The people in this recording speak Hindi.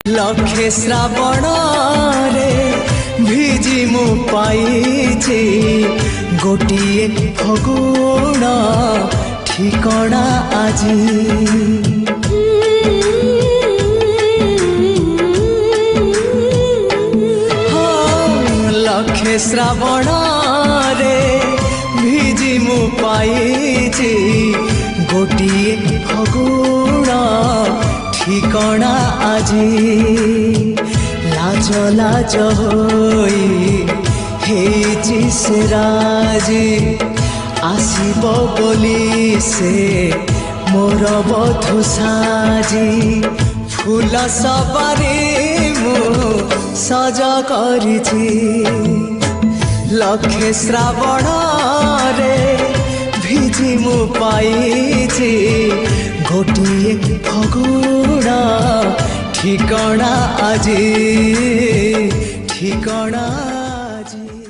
लक्षे श्रावण रे भिजी मु पाइछि गोटिए फगुण ठिकणा आजी लक्षे श्रावण रे भिजी मु पाइछि गोटिए फगुण ठिकणा आजी लाज लाज होई हेछि से राजी आसिब बोली से मोर बधु साजी फूल सबारी मु सज करिछि लक्षे श्रावण रे भिजी मु पाइछि गोटिए फगुण ठिकणा आजी ठिकणा आजी।